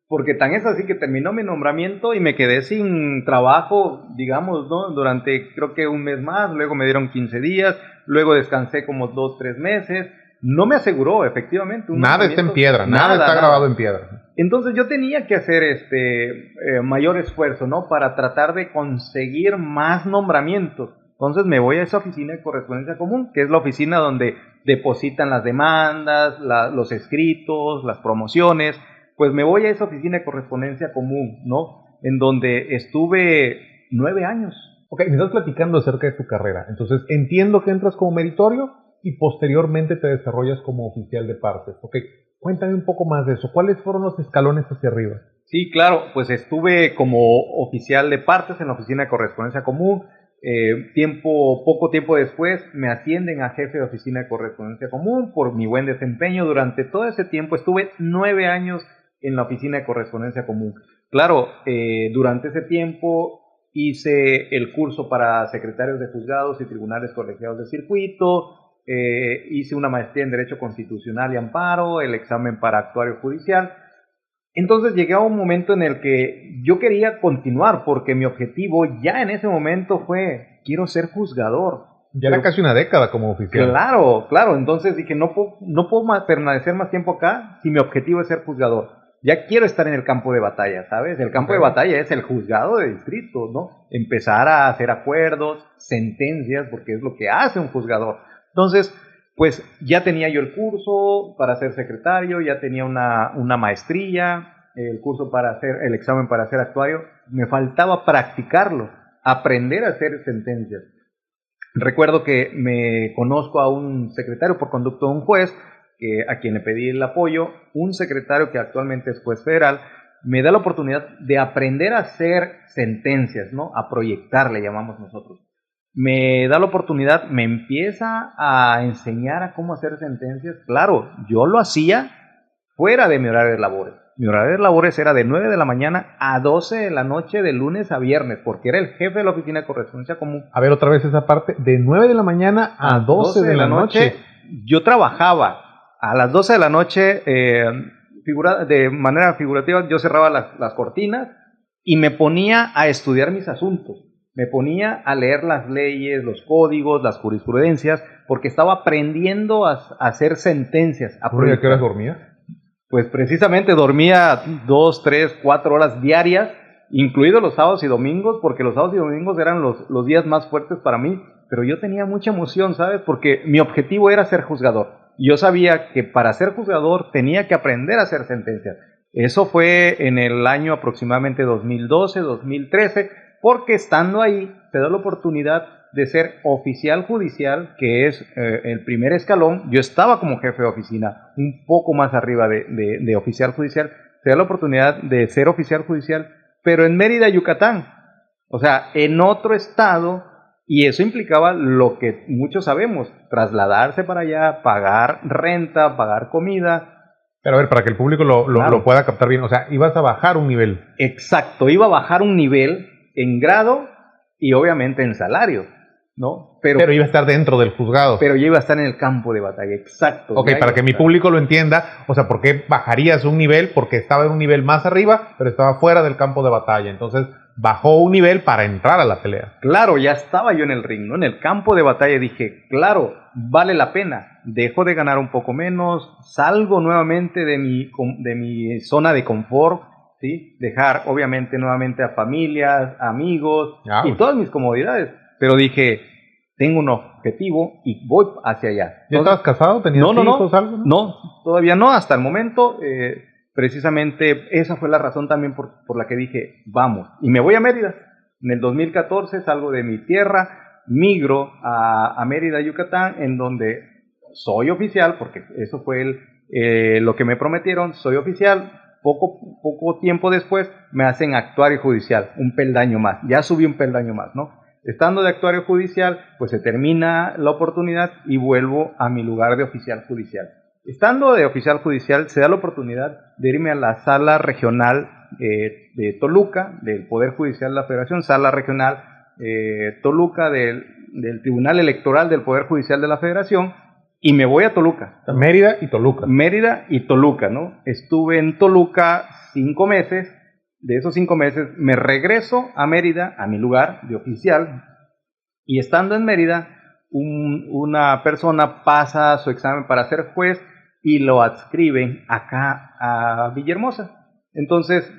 porque tan es así que terminó mi nombramiento y me quedé sin trabajo, digamos, ¿no? Durante creo que un mes más, luego me dieron 15 días, luego descansé como 2-3 meses. No me aseguró, efectivamente. Nada está en piedra, nada está grabado en piedra. Entonces yo tenía que hacer mayor esfuerzo, ¿no? Para tratar de conseguir más nombramientos. Entonces me voy a esa oficina de correspondencia común, que es la oficina donde depositan las demandas, los escritos, las promociones. Pues me voy a esa oficina de correspondencia común, ¿no? En donde estuve 9 años. Ok, me estás platicando acerca de tu carrera. Entonces entiendo que entras como meritorio y posteriormente te desarrollas como oficial de partes. Ok, cuéntame un poco más de eso. ¿Cuáles fueron los escalones hacia arriba? Sí, claro, pues estuve como oficial de partes en la oficina de correspondencia común. Poco tiempo después me ascienden a jefe de oficina de correspondencia común por mi buen desempeño. Durante todo ese tiempo estuve 9 años en la oficina de correspondencia común. Claro, durante ese tiempo hice el curso para secretarios de juzgados y tribunales colegiados de circuito, hice una maestría en Derecho Constitucional y Amparo, el examen para actuario judicial. Entonces llegué a un momento en el que yo quería continuar porque mi objetivo ya en ese momento fue, quiero ser juzgador. Ya era casi una década como oficial. Claro. Entonces dije, no puedo permanecer más tiempo acá si mi objetivo es ser juzgador. Ya quiero estar en el campo de batalla, ¿sabes? El campo de batalla es el juzgado de distrito, ¿no? Empezar a hacer acuerdos, sentencias, porque es lo que hace un juzgador. Entonces, pues ya tenía yo el curso para ser secretario, ya tenía una maestría, el curso para hacer, el examen para ser actuario. Me faltaba practicarlo, aprender a hacer sentencias. Recuerdo que me conozco a un secretario por conducto de un juez, a quien le pedí el apoyo, un secretario que actualmente es juez federal, me da la oportunidad de aprender a hacer sentencias, ¿no? A proyectar, le llamamos nosotros. Me da la oportunidad, me empieza a enseñar a cómo hacer sentencias. Claro, yo lo hacía fuera de mi horario de labores. Mi horario de labores era de 9 de la mañana a 12 de la noche de lunes a viernes, porque era el jefe de la oficina de correspondencia común. A ver, otra vez esa parte, de 9 de la mañana a 12 de la noche. Yo trabajaba a las 12 de la noche, de manera figurativa, yo cerraba las cortinas y me ponía a estudiar mis asuntos. Me ponía a leer las leyes, los códigos, las jurisprudencias, porque estaba aprendiendo a hacer sentencias. ¿A qué horas dormía? Pues precisamente dormía 2, 3, 4 horas diarias, incluidos los sábados y domingos, porque los sábados y domingos eran los días más fuertes para mí, pero yo tenía mucha emoción, ¿sabes? Porque mi objetivo era ser juzgador. Yo sabía que para ser juzgador tenía que aprender a hacer sentencias. Eso fue en el año aproximadamente 2012, 2013, porque estando ahí te da la oportunidad de ser oficial judicial, que es el primer escalón. Yo estaba como jefe de oficina, un poco más arriba de oficial judicial. Te da la oportunidad de ser oficial judicial, pero en Mérida, Yucatán. O sea, en otro estado, y eso implicaba lo que muchos sabemos, trasladarse para allá, pagar renta, pagar comida. Pero a ver, para que el público lo pueda captar bien, o sea, ibas a bajar un nivel. Exacto, iba a bajar un nivel en grado y obviamente en salario, ¿no? Pero iba a estar dentro del juzgado. Pero yo iba a estar en el campo de batalla, exacto. Ok, para que mi público lo entienda, o sea, ¿por qué bajarías un nivel? Porque estaba en un nivel más arriba, pero estaba fuera del campo de batalla. Entonces, bajó un nivel para entrar a la pelea. Claro, ya estaba yo en el ring, ¿no? En el campo de batalla. Dije, claro, vale la pena. Dejo de ganar un poco menos, salgo nuevamente de mi zona de confort, ¿sí? Dejar, obviamente, nuevamente a familias, amigos y todas mis comodidades. Pero dije, tengo un objetivo y voy hacia allá. ¿Ya estabas casado? ¿Tenías hijos? ¿Algo? No, todavía no, hasta el momento. Precisamente esa fue la razón también por la que dije, vamos. Y me voy a Mérida. En el 2014 salgo de mi tierra, migro a Mérida, Yucatán, en donde soy oficial, porque eso fue lo que me prometieron, soy oficial. Poco tiempo después me hacen actuario judicial, un peldaño más. Ya subí un peldaño más, ¿no? Estando de actuario judicial, pues se termina la oportunidad y vuelvo a mi lugar de oficial judicial. Estando de oficial judicial, se da la oportunidad de irme a la sala regional de Toluca, del Poder Judicial de la Federación, sala regional Toluca del Tribunal Electoral del Poder Judicial de la Federación, y me voy a Toluca. Mérida y Toluca. Mérida y Toluca, ¿no? Estuve en Toluca 5 meses. De esos 5 meses me regreso a Mérida, a mi lugar de oficial, y estando en Mérida, una persona pasa su examen para ser juez y lo adscriben acá a Villahermosa. Entonces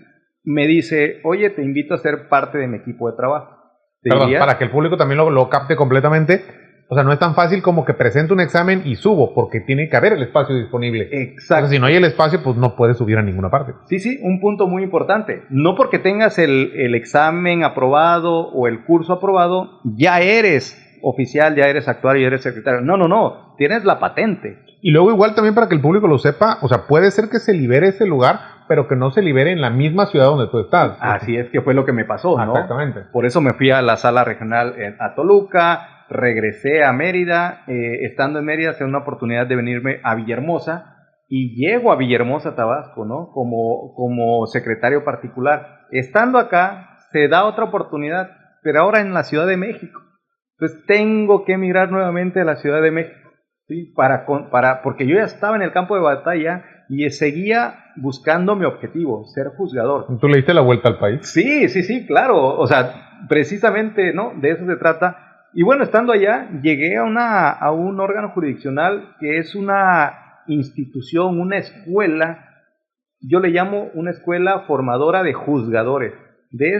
me dice, oye, te invito a ser parte de mi equipo de trabajo. Perdón, para que el público también lo capte completamente. O sea, no es tan fácil como que presente un examen y subo, porque tiene que haber el espacio disponible. Exacto. Entonces, si no hay el espacio, pues no puedes subir a ninguna parte. Sí, un punto muy importante. No porque tengas el examen aprobado o el curso aprobado, ya eres oficial, ya eres actuario, ya eres secretario. No, tienes la patente. Y luego igual también para que el público lo sepa, o sea, puede ser que se libere ese lugar, pero que no se libere en la misma ciudad donde tú estás. Así es que fue lo que me pasó, ¿no? Exactamente. Por eso me fui a la sala regional a Toluca, regresé a Mérida, estando en Mérida se da una oportunidad de venirme a Villahermosa y llego a Villahermosa, Tabasco, ¿no? Como secretario particular. Estando acá se da otra oportunidad, pero ahora en la Ciudad de México. Entonces tengo que emigrar nuevamente a la Ciudad de México. ¿Sí? Porque yo ya estaba en el campo de batalla y seguía buscando mi objetivo, ser juzgador. ¿Tú le diste la vuelta al país? Sí, claro. O sea, precisamente, ¿no? De eso se trata. Y bueno, estando allá, llegué a un órgano jurisdiccional que es una institución, una escuela, yo le llamo una escuela formadora de juzgadores. De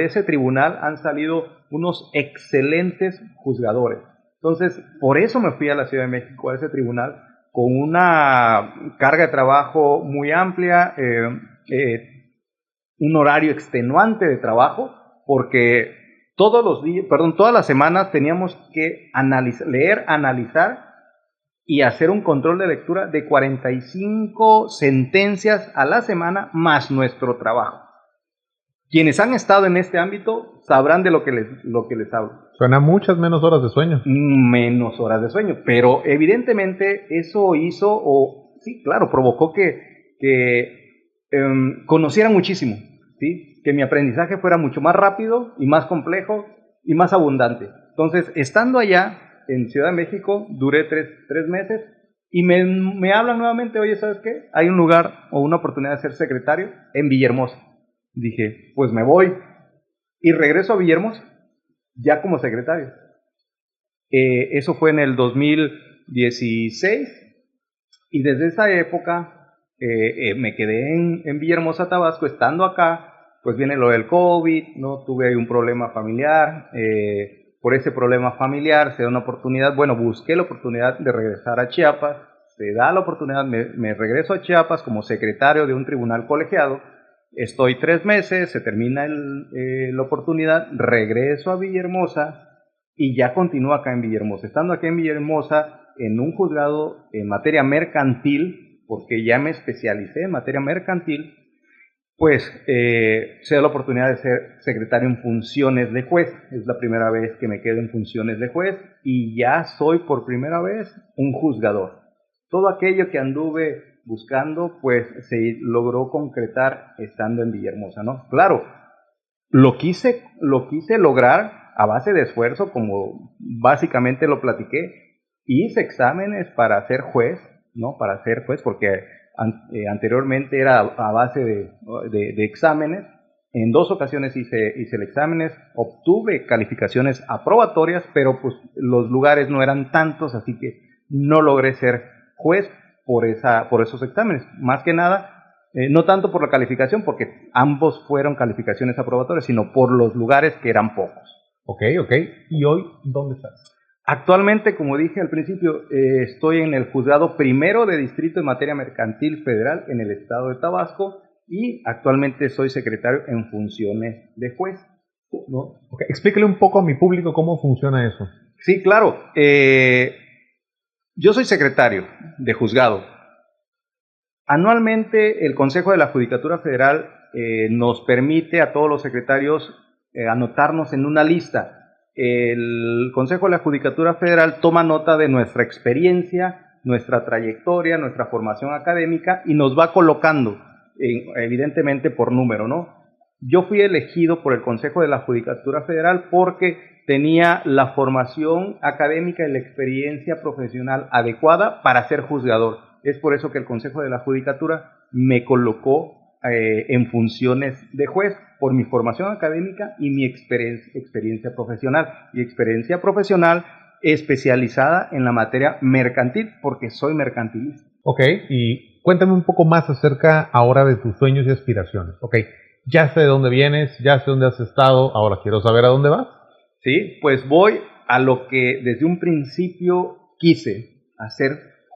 ese tribunal han salido unos excelentes juzgadores. Entonces, por eso me fui a la Ciudad de México, a ese tribunal, con una carga de trabajo muy amplia, un horario extenuante de trabajo, porque todas las semanas teníamos que leer, analizar y hacer un control de lectura de 45 sentencias a la semana más nuestro trabajo. Quienes han estado en este ámbito sabrán de lo que les hablo. Suena muchas menos horas de sueño. Menos horas de sueño, pero evidentemente eso provocó que conociera muchísimo, ¿sí? Que mi aprendizaje fuera mucho más rápido y más complejo y más abundante. Entonces, estando allá en Ciudad de México, duré tres meses y me hablan nuevamente, oye, ¿sabes qué? Hay un lugar o una oportunidad de ser secretario en Villahermosa. Dije, pues me voy y regreso a Villahermosa ya como secretario. Eso fue en el 2016 y desde esa época me quedé en Villahermosa, Tabasco. Estando acá, pues viene lo del COVID, ¿no? Tuve ahí un problema familiar, por ese problema familiar se da una oportunidad, busqué la oportunidad de regresar a Chiapas, se da la oportunidad, me regreso a Chiapas como secretario de un tribunal colegiado. Estoy 3 meses, se termina la oportunidad, regreso a Villahermosa y ya continúo acá en Villahermosa. Estando aquí en Villahermosa, en un juzgado en materia mercantil, porque ya me especialicé en materia mercantil, pues se da la oportunidad de ser secretario en funciones de juez. Es la primera vez que me quedo en funciones de juez y ya soy por primera vez un juzgador. Todo aquello que anduve buscando, pues se logró concretar estando en Villahermosa, ¿no? Claro, lo quise lograr a base de esfuerzo, como básicamente lo platiqué. Hice exámenes para ser juez, ¿no? Para ser juez, porque anteriormente era a base de exámenes. En 2 ocasiones hice exámenes, obtuve calificaciones aprobatorias, pero pues los lugares no eran tantos, así que no logré ser juez por esos exámenes. Más que nada, no tanto por la calificación, porque ambos fueron calificaciones aprobatorias, sino por los lugares que eran pocos. Ok. ¿Y hoy dónde estás? Actualmente, como dije al principio, estoy en el juzgado primero de distrito en materia mercantil federal en el estado de Tabasco y actualmente soy secretario en funciones de juez, ¿no? Okay. Explíquele un poco a mi público cómo funciona eso. Sí, claro. Yo soy secretario de juzgado. Anualmente el Consejo de la Judicatura Federal nos permite a todos los secretarios anotarnos en una lista. El Consejo de la Judicatura Federal toma nota de nuestra experiencia, nuestra trayectoria, nuestra formación académica y nos va colocando, evidentemente por número, ¿no? Yo fui elegido por el Consejo de la Judicatura Federal porque tenía la formación académica y la experiencia profesional adecuada para ser juzgador. Es por eso que el Consejo de la Judicatura me colocó en funciones de juez, por mi formación académica y mi experiencia profesional. Y experiencia profesional especializada en la materia mercantil, porque soy mercantilista. Ok, y cuéntame un poco más acerca ahora de tus sueños y aspiraciones. Ok, ya sé de dónde vienes, ya sé dónde has estado, ahora quiero saber a dónde vas. Sí, pues voy a lo que desde un principio quise, a ser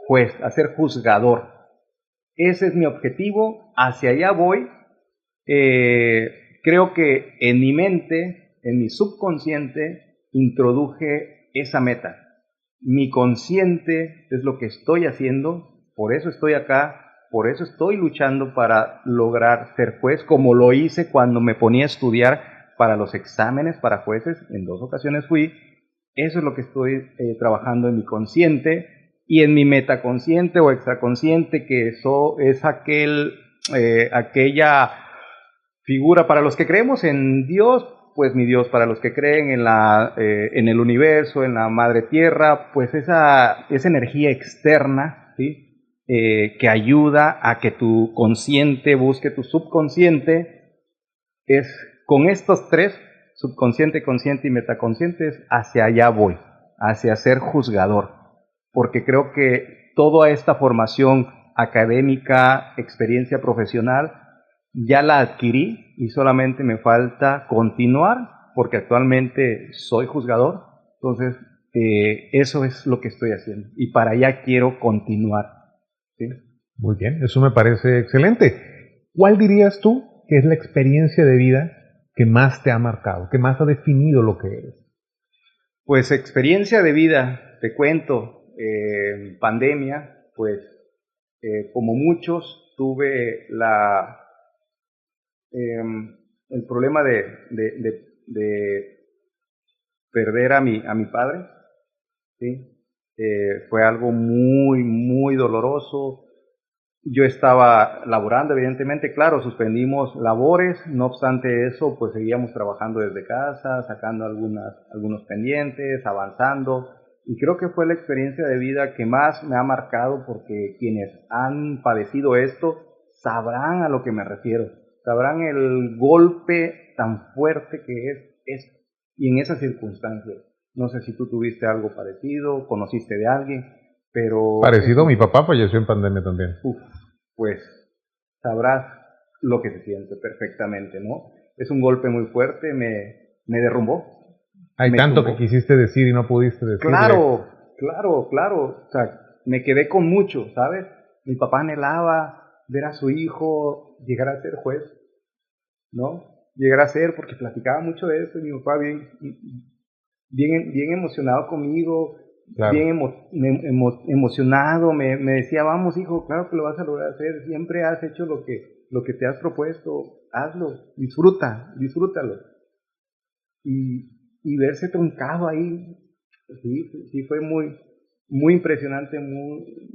juez, a ser juzgador. Ese es mi objetivo, hacia allá voy. Creo que en mi mente, en mi subconsciente, introduje esa meta. Mi consciente es lo que estoy haciendo, por eso estoy acá, por eso estoy luchando para lograr ser juez, como lo hice cuando me ponía a estudiar para los exámenes para jueces, en 2 ocasiones fui. Eso es lo que estoy trabajando en mi consciente y en mi metaconsciente o extraconsciente, que eso es aquella figura para los que creemos en Dios, pues mi Dios; para los que creen en el universo, en la madre tierra, pues esa energía externa, ¿sí? Que ayuda a que tu consciente busque tu subconsciente. Es con estos 3, subconsciente, consciente y metaconscientes, hacia allá voy, hacia ser juzgador, porque creo que toda esta formación académica, experiencia profesional, ya la adquirí y solamente me falta continuar, porque actualmente soy juzgador. Entonces, eso es lo que estoy haciendo y para allá quiero continuar, ¿sí? Muy bien, eso me parece excelente. ¿Cuál dirías tú que es la experiencia de vida que más te ha marcado, que más ha definido lo que eres? Pues experiencia de vida, te cuento, pandemia, pues como muchos tuve el problema de perder a mi padre, ¿sí? Fue algo muy, muy doloroso. Yo estaba laborando, evidentemente, claro, suspendimos labores, no obstante eso, pues seguíamos trabajando desde casa, sacando algunos pendientes, avanzando, y creo que fue la experiencia de vida que más me ha marcado, porque quienes han padecido esto sabrán a lo que me refiero, sabrán el golpe tan fuerte que es esto, y en esas circunstancias. No sé si tú tuviste algo parecido, conociste de alguien, pero Parecido, mi papá falleció en pandemia también. pues sabrás lo que se siente perfectamente, ¿no? Es un golpe muy fuerte, me derrumbó, Hay me tanto tumbó. que quisiste decir y no pudiste decirle. Claro, o sea, me quedé con mucho, ¿sabes? Mi papá anhelaba ver a su hijo llegar a ser juez, ¿no? Llegar a ser, porque platicaba mucho de eso, y mi papá bien emocionado conmigo, Claro. bien emocionado, me decía: vamos hijo, claro que lo vas a lograr hacer, siempre has hecho lo que te has propuesto, hazlo, disfrútalo. Y verse truncado ahí, sí fue muy impresionante,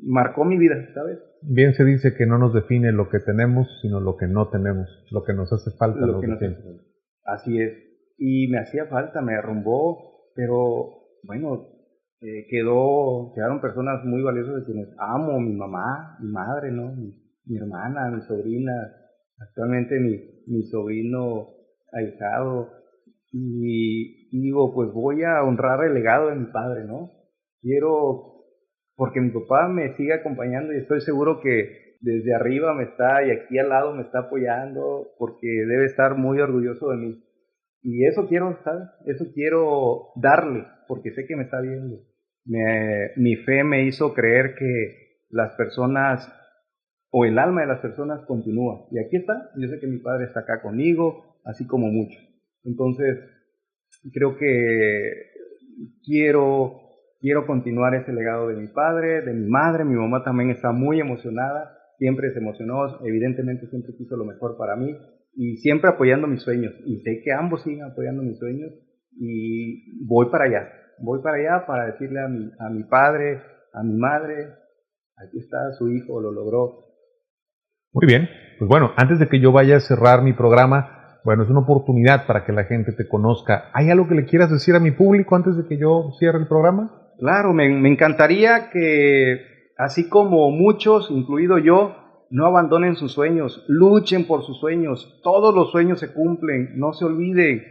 marcó mi vida, ¿sabes? Bien se dice que no nos define lo que tenemos, sino lo que no tenemos, lo que nos hace falta. Lo que nos hace falta. Así es. Y me hacía falta, me derrumbó, pero bueno, quedaron personas muy valiosas de quienes amo: mi mamá, mi madre, ¿no? Mi hermana, mi sobrina, actualmente mi sobrino ahijado. Y digo, pues voy a honrar el legado de mi padre, ¿no? Quiero, porque mi papá me sigue acompañando y estoy seguro que desde arriba me está, y aquí al lado me está apoyando, porque debe estar muy orgulloso de mí. Y eso quiero, ¿sabes? Eso quiero darle, porque sé que me está viendo. Mi fe me hizo creer que las personas, o el alma de las personas, continúa. Y aquí está, yo sé que mi padre está acá conmigo, así como muchos. Entonces, creo que quiero continuar ese legado de mi padre, de mi madre. Mi mamá también está muy emocionada, siempre se emocionó, evidentemente siempre quiso lo mejor para mí, y siempre apoyando mis sueños, y sé que ambos siguen apoyando mis sueños, y voy para allá para decirle a mi padre, a mi madre: aquí está su hijo, lo logró. Muy bien, pues bueno, antes de que yo vaya a cerrar mi programa, bueno, es una oportunidad para que la gente te conozca. ¿Hay algo que le quieras decir a mi público antes de que yo cierre el programa? Claro, me encantaría que, así como muchos, incluido yo, no abandonen sus sueños, luchen por sus sueños. Todos los sueños se cumplen, no se olviden.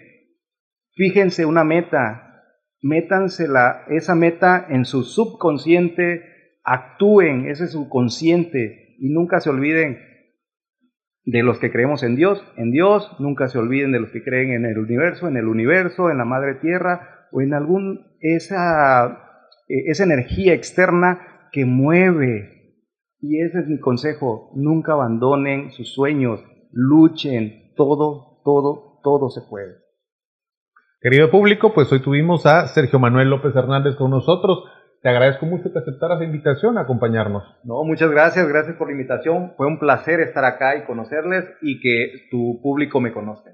Fíjense una meta métanse esa meta en su subconsciente, actúen ese subconsciente y nunca se olviden de los que creemos en Dios, nunca se olviden de los que creen en el universo, en la madre tierra o en esa energía externa que mueve. Y ese es mi consejo, nunca abandonen sus sueños, luchen, todo se puede. Querido público, pues hoy tuvimos a Sergio Manuel López Hernández con nosotros. Te agradezco mucho que aceptaras la invitación a acompañarnos. No, muchas gracias por la invitación. Fue un placer estar acá y conocerles y que tu público me conozca.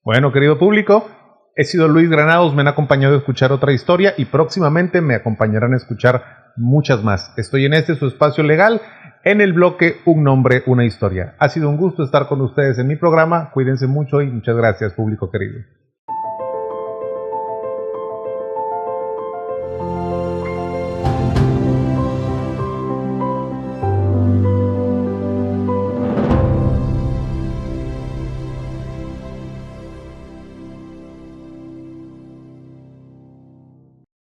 Bueno, querido público, he sido Luis Granados, me han acompañado a escuchar otra historia y próximamente me acompañarán a escuchar muchas más. Estoy en su espacio legal, en el bloque Un Nombre, Una Historia. Ha sido un gusto estar con ustedes en mi programa. Cuídense mucho y muchas gracias, público querido.